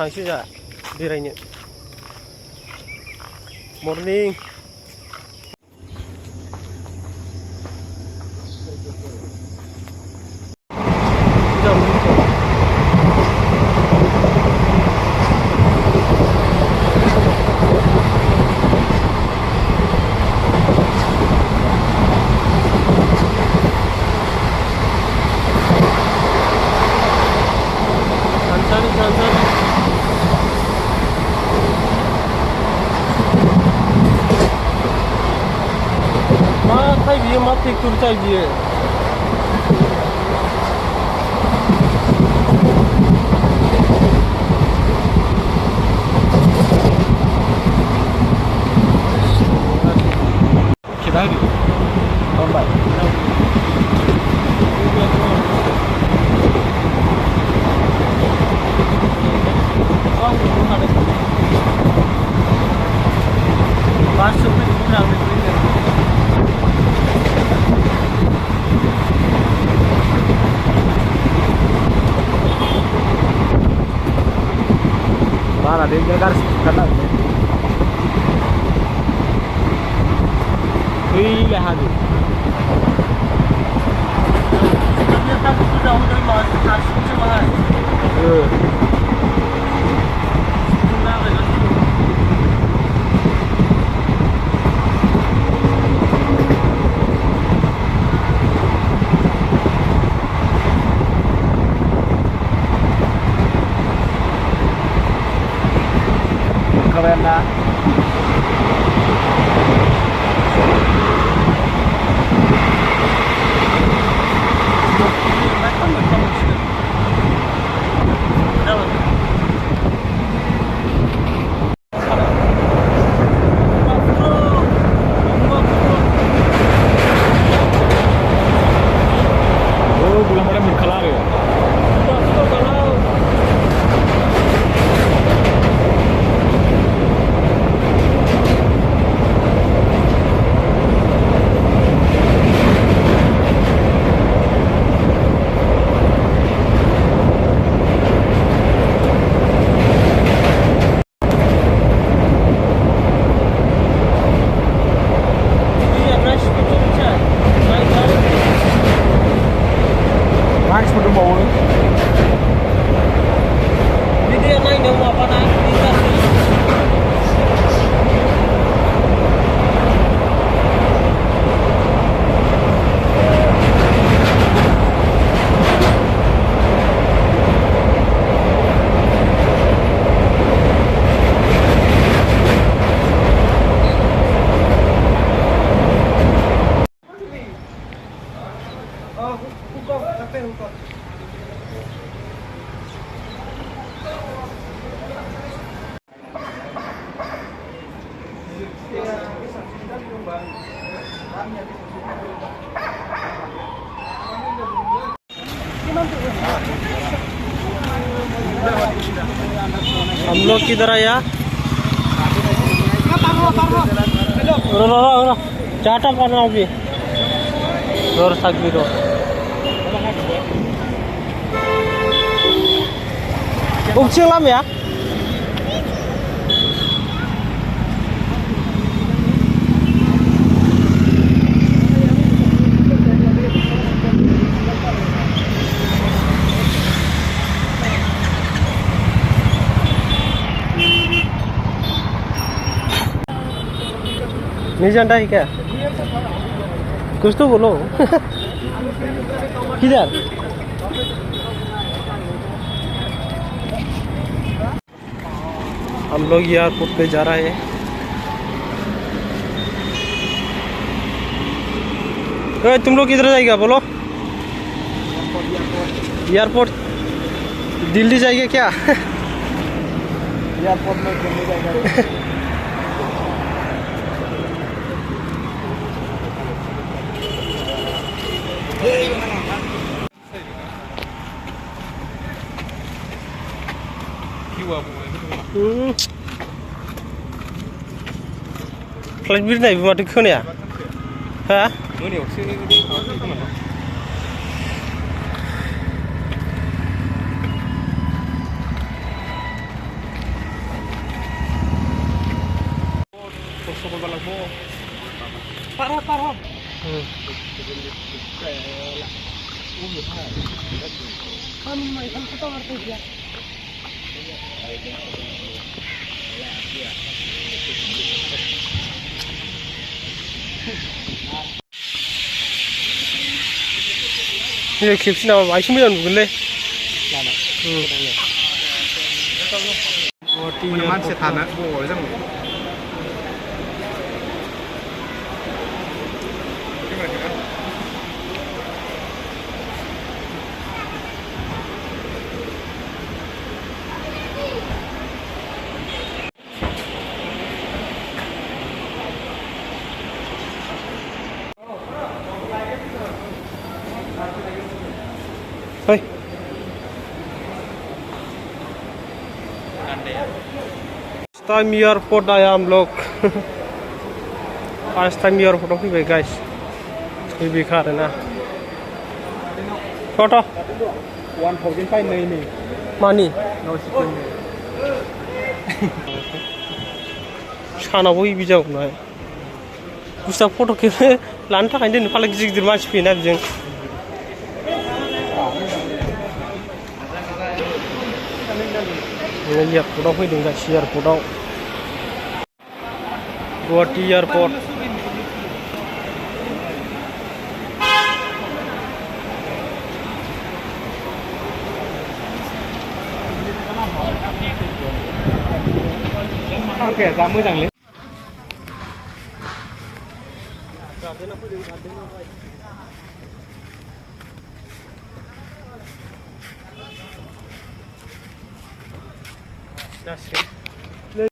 थांसै जा बेरायनो मर्निं मा ट्रेक्टर जाय बियो खिदारि हमबाय Mana dia garis kanan. Wih, lihat tu. Dia tak sudah udah masuk kasih cuma. Keren lah. Oh, bulan malam berkelar ya. हम लोग किधर आया चाटा करना अभी जोर सकती तो उगचिंगलाम ya नहीं जानता है क्या कुछ तो बोलो किधर हम लोग एयरपोर्ट पे जा रहे हैं तुम लोग किधर जाएगा बोलो एयरपोर्ट दिल्ली जाएगा क्या एयरपोर्ट में दिल्ली जाएगा फ्लाइट बिरनाय माथो खोनाया हा मोनायावसो คนบาลังโบparah kami mai kan kita ngerti dia ini kipsina masih million bukan le Mana sih tanah boleh kan? Hey. Time airport आया हम लोग आज time airport of he guys ये भी खा रहे ना छोटा 1,000 ไปเลยนี่ मानी no chicken सानावबो इबि जागोन बुस्ता फट' खेबनो लानो थाखाय दोनो फाला गिदिर गिदिर मानसि फैयोना बिजों एयारपर्टआव फैदों गासै एयारपर्टआव Guwahati airport Oke, kamu jangan lihat. That's it.